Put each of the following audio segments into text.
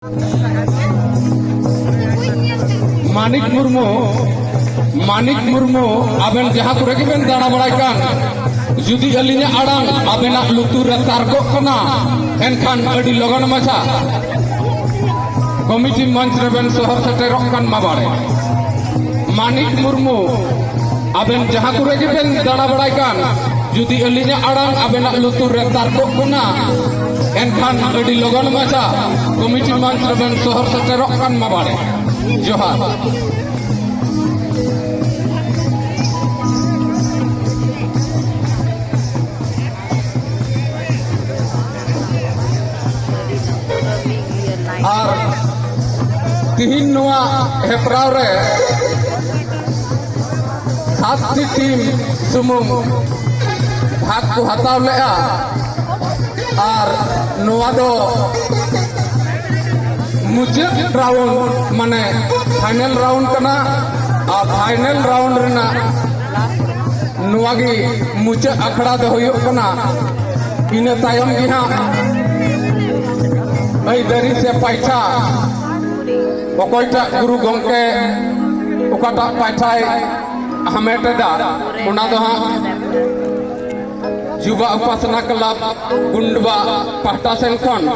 मानिक मुर्मू आबेन जहाँ को रेगेबेन दाड़ा बड़ाई कान जुदी अलिने आड़ांग आबेना लुतुर रे तारकोक कना एनखान अडी लगन माछा कमिटी मंच रेबेन शहर सेटेरक कान माबाड़े मानिक मुर्मू आबेन जहाँ को रेगेबेन दाड़ा बड़ाई कान जुदी अलिने आड़ांग आबेना लुतुर रे तारकोक कना एनखान अडी लगन माछा कमिटी मंच रेबेन शहर सेटेरक कान माबाड़े जोहार और तिहिन नोआ हेपराव रे 7टी टीम सुमुंग भाग को हताव लेआ और नोआ दो मुचाद राउंड माने फाइनल राउंड कना और फाइनल राउंड रेना नोआ गी मुचाद अखड़ा दो हुयो कना इने तायम गी हां आई दरी से पाइठा ओकोइटा गुरु गंके ओकाटा पाइठाय हमेटेदा उना दो हां जुबा उपासना क्लब गुंडबा पाहटा सेन खन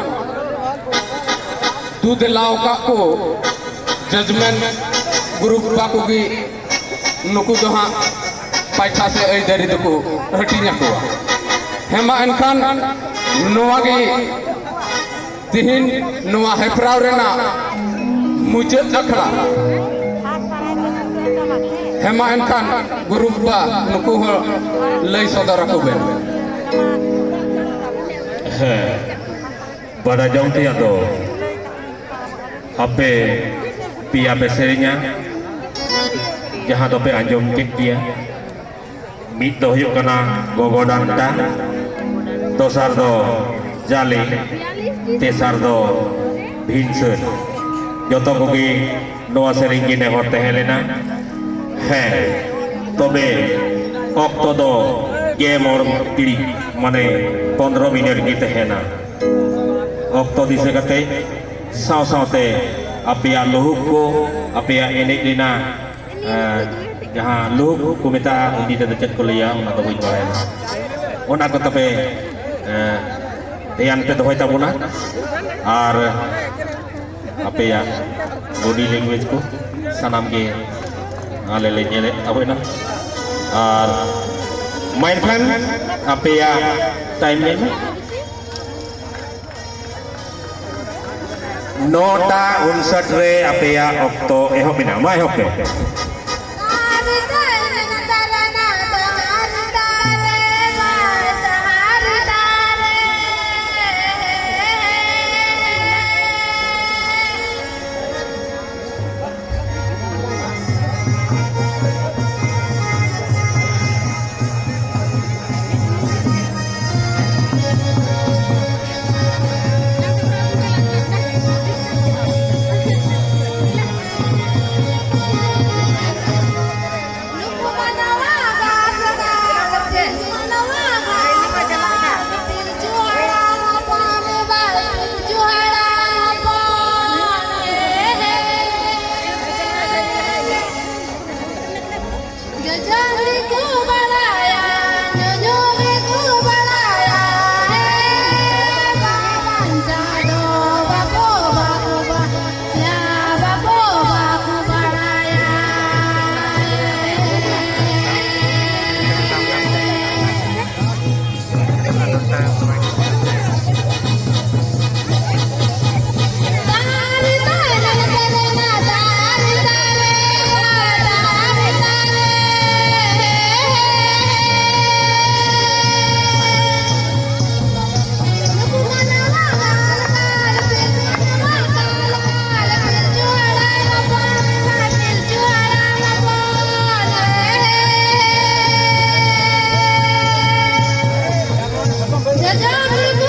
दूध लाव का को जजमेंट गुरु बाकू की नुकु दो हां पाइठा से आई दरी दको हटिना को हेमा एनखान नोआ गे तिहिन नोआ हेपराव रेना मुचाद अखड़ा हेमा एनखान गुरु बा नुकु हो लई सदर को बेन है बड़ा जौते आदो आपे पिया पे सेरिnya जहाँ तो पे अंजम के दिया मित दो हुयो कना गोगो डांटा दोसर दो जाली तेसार दो भिनसर जतो कोगी नोआ सेरिंग की नेहर तहेलेना है तबे ऑक्टो दो गेम और तिड़ी माने 15 मिनट की तहेना ऑक्टो दिसे कते साव सावते अपिया लोहुक को अपिया एने लेना जहाँ लोहुक को मेता उन्दी ते चेक को लिया उना तो बुझ बाय उना को तबे ध्यान पे दोहय ताबुना और अपेया बॉडी लैंग्वेज को सनाम के आले ले नेले ताबुना और माइंड प्लान अपेया टाइम में 9:59 रे अपेया ऑक्टो एहोबिना मा एहोबे Jajah